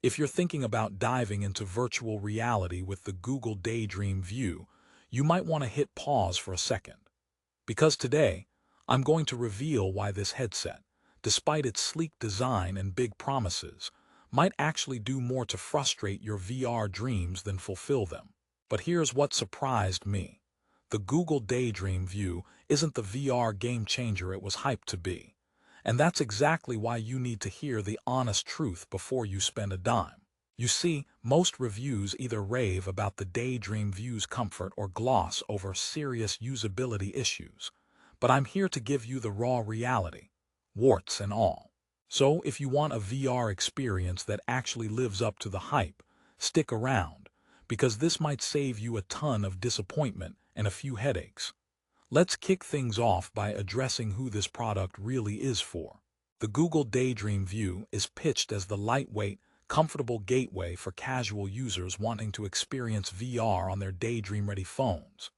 If you're thinking about diving into virtual reality with the Google Daydream View, you might want to hit pause for a second. Because today, I'm going to reveal why this headset, despite its sleek design and big promises, might actually do more to frustrate your VR dreams than fulfill them. But here's what surprised me. The Google Daydream View isn't the VR game changer it was hyped to be. And that's exactly why you need to hear the honest truth before you spend a dime. You see, most reviews either rave about the Daydream View's comfort or gloss over serious usability issues. But I'm here to give you the raw reality, warts and all. So if you want a VR experience that actually lives up to the hype, stick around, because this might save you a ton of disappointment and a few headaches. Let's kick things off by addressing who this product really is for. The Google Daydream View is pitched as the lightweight, comfortable gateway for casual users wanting to experience VR on their Daydream-ready phones.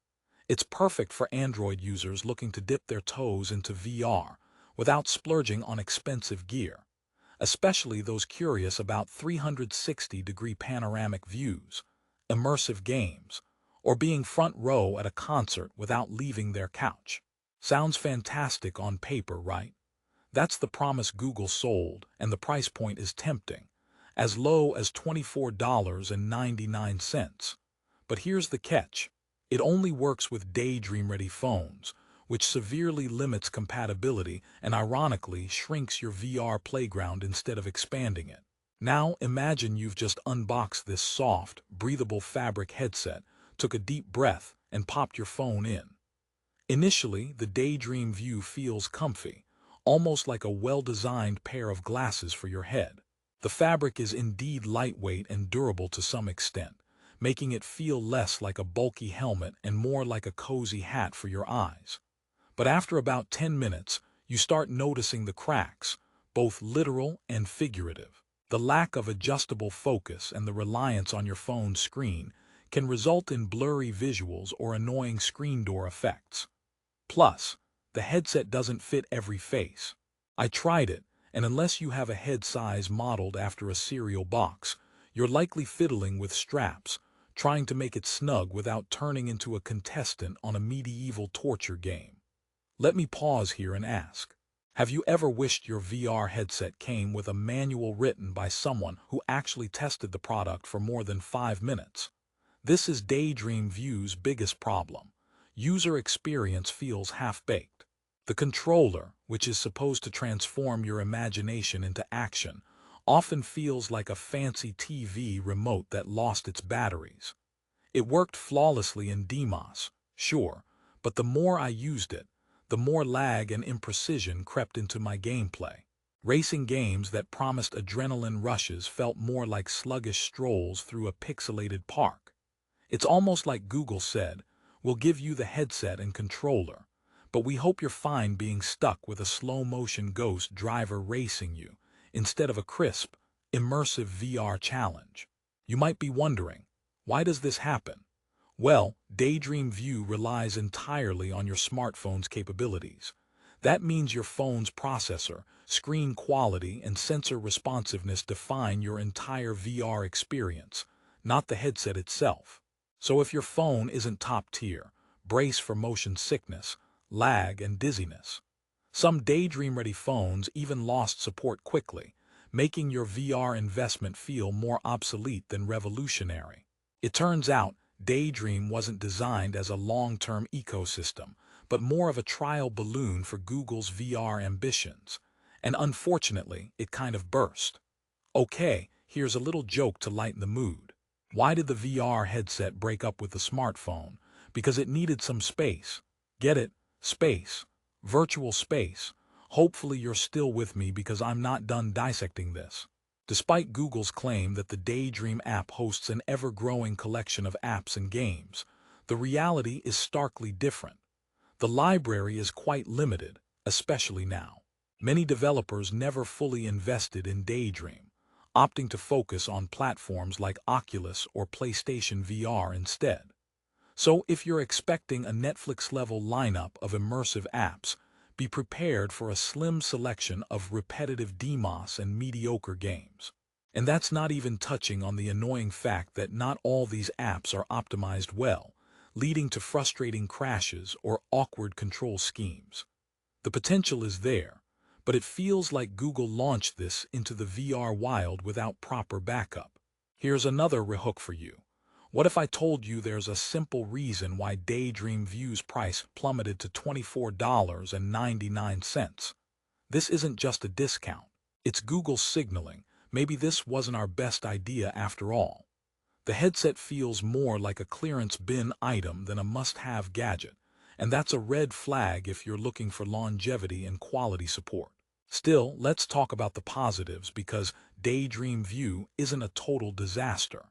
It's perfect for Android users looking to dip their toes into VR without splurging on expensive gear, especially those curious about 360-degree panoramic views, immersive games, or being front row at a concert without leaving their couch. Sounds fantastic on paper, right? That's the promise Google sold, and the price point is tempting, as low as $24.99. But here's the catch. It only works with Daydream-ready phones, which severely limits compatibility and ironically shrinks your VR playground instead of expanding it. Now imagine you've just unboxed this soft, breathable fabric headset, took a deep breath, and popped your phone in. Initially, the Daydream View feels comfy, almost like a well-designed pair of glasses for your head. The fabric is indeed lightweight and durable to some extent, making it feel less like a bulky helmet and more like a cozy hat for your eyes. But after about 10 minutes, you start noticing the cracks, both literal and figurative. The lack of adjustable focus and the reliance on your phone's screen can result in blurry visuals or annoying screen door effects. Plus, the headset doesn't fit every face. I tried it, and unless you have a head size modeled after a cereal box, you're likely fiddling with straps, trying to make it snug without turning into a contestant on a medieval torture game. Let me pause here and ask, have you ever wished your VR headset came with a manual written by someone who actually tested the product for more than 5 minutes? This is Daydream View's biggest problem. User experience feels half-baked. The controller, which is supposed to transform your imagination into action, often feels like a fancy TV remote that lost its batteries. It worked flawlessly in DMOS, sure, but the more I used it, the more lag and imprecision crept into my gameplay. Racing games that promised adrenaline rushes felt more like sluggish strolls through a pixelated park. It's almost like Google said, "We'll give you the headset and controller, but we hope you're fine being stuck with a slow-motion ghost driver racing you, instead of a crisp, immersive VR challenge." You might be wondering, why does this happen? Well, Daydream View relies entirely on your smartphone's capabilities. That means your phone's processor, screen quality, and sensor responsiveness define your entire VR experience, not the headset itself. So if your phone isn't top tier, brace for motion sickness, lag, and dizziness. Some Daydream-ready phones even lost support quickly, making your VR investment feel more obsolete than revolutionary. It turns out, Daydream wasn't designed as a long-term ecosystem, but more of a trial balloon for Google's VR ambitions. And unfortunately, it kind of burst. Okay, here's a little joke to lighten the mood. Why did the VR headset break up with the smartphone? Because it needed some space. Get it? Space. Virtual space. Hopefully you're still with me because I'm not done dissecting this. Despite Google's claim that the Daydream app hosts an ever-growing collection of apps and games, the reality is starkly different. The library is quite limited, especially now. Many developers never fully invested in Daydream, opting to focus on platforms like Oculus or PlayStation VR instead. So if you're expecting a Netflix-level lineup of immersive apps, be prepared for a slim selection of repetitive DMOS and mediocre games. And that's not even touching on the annoying fact that not all these apps are optimized well, leading to frustrating crashes or awkward control schemes. The potential is there, but it feels like Google launched this into the VR wild without proper backup. Here's another rehook for you. What if I told you there's a simple reason why Daydream View's price plummeted to $24.99? This isn't just a discount. It's Google signaling, maybe this wasn't our best idea after all. The headset feels more like a clearance bin item than a must-have gadget, and that's a red flag if you're looking for longevity and quality support. Still, let's talk about the positives because Daydream View isn't a total disaster.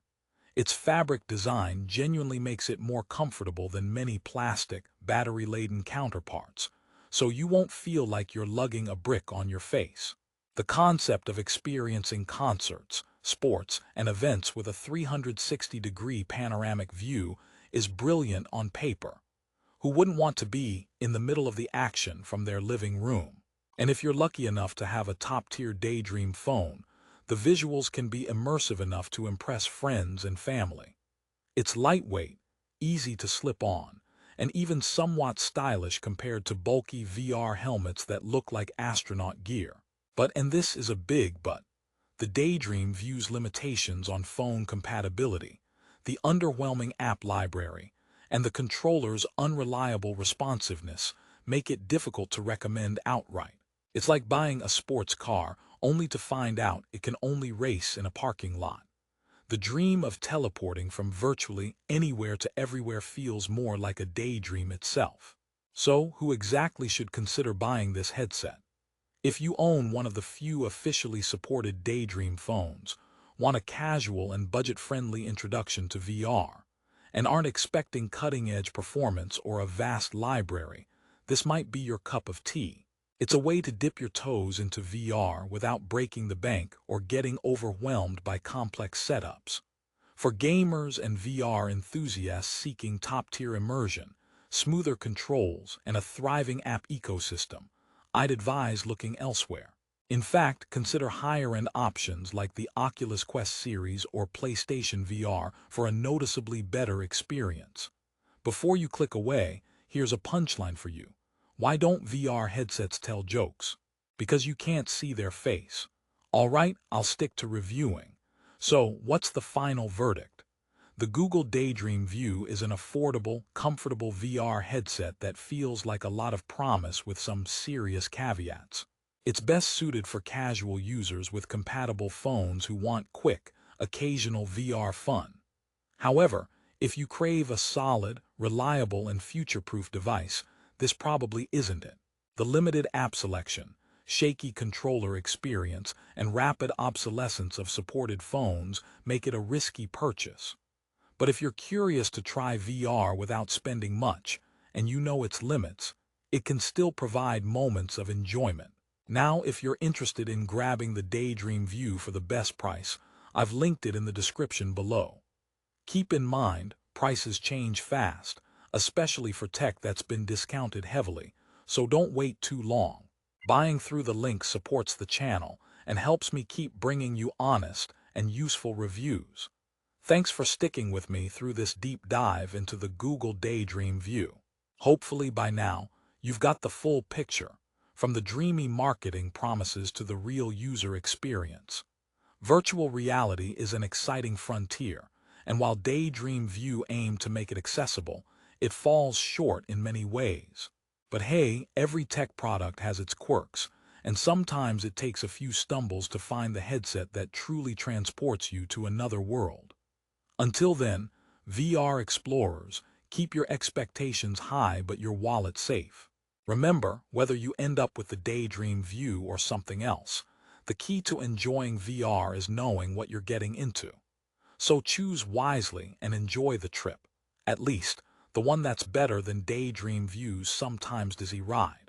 Its fabric design genuinely makes it more comfortable than many plastic, battery-laden counterparts, so you won't feel like you're lugging a brick on your face. The concept of experiencing concerts, sports, and events with a 360-degree panoramic view is brilliant on paper. Who wouldn't want to be in the middle of the action from their living room? And if you're lucky enough to have a top-tier Daydream phone, the visuals can be immersive enough to impress friends and family. It's lightweight, easy to slip on, and even somewhat stylish compared to bulky VR helmets that look like astronaut gear. But, and this is a big but, the Daydream View's limitations on phone compatibility, the underwhelming app library, and the controller's unreliable responsiveness make it difficult to recommend outright. It's like buying a sports car only to find out it can only race in a parking lot. The dream of teleporting from virtually anywhere to everywhere feels more like a daydream itself. So, who exactly should consider buying this headset? If you own one of the few officially supported Daydream phones, want a casual and budget-friendly introduction to VR, and aren't expecting cutting-edge performance or a vast library, this might be your cup of tea. It's a way to dip your toes into VR without breaking the bank or getting overwhelmed by complex setups. For gamers and VR enthusiasts seeking top-tier immersion, smoother controls, and a thriving app ecosystem, I'd advise looking elsewhere. In fact, consider higher-end options like the Oculus Quest series or PlayStation VR for a noticeably better experience. Before you click away, here's a punchline for you. Why don't VR headsets tell jokes? Because you can't see their face. All right, I'll stick to reviewing. So, what's the final verdict? The Google Daydream View is an affordable, comfortable VR headset that feels like a lot of promise with some serious caveats. It's best suited for casual users with compatible phones who want quick, occasional VR fun. However, if you crave a solid, reliable, and future-proof device, this probably isn't it. The limited app selection, shaky controller experience, and rapid obsolescence of supported phones make it a risky purchase. But if you're curious to try VR without spending much, and you know its limits, it can still provide moments of enjoyment. Now, if you're interested in grabbing the Daydream View for the best price, I've linked it in the description below. Keep in mind, prices change fast, especially for tech that's been discounted heavily, so don't wait too long. Buying through the link supports the channel and helps me keep bringing you honest and useful reviews. Thanks for sticking with me through this deep dive into the Google Daydream View. Hopefully by now, you've got the full picture, from the dreamy marketing promises to the real user experience. Virtual reality is an exciting frontier, and while Daydream View aimed to make it accessible, it falls short in many ways. But hey, every tech product has its quirks, and sometimes it takes a few stumbles to find the headset that truly transports you to another world. Until then, VR explorers, keep your expectations high but your wallet safe. Remember, whether you end up with the Daydream View or something else, the key to enjoying VR is knowing what you're getting into. So choose wisely and enjoy the trip. At least, the one that's better than Daydream View's sometimes dizzy ride.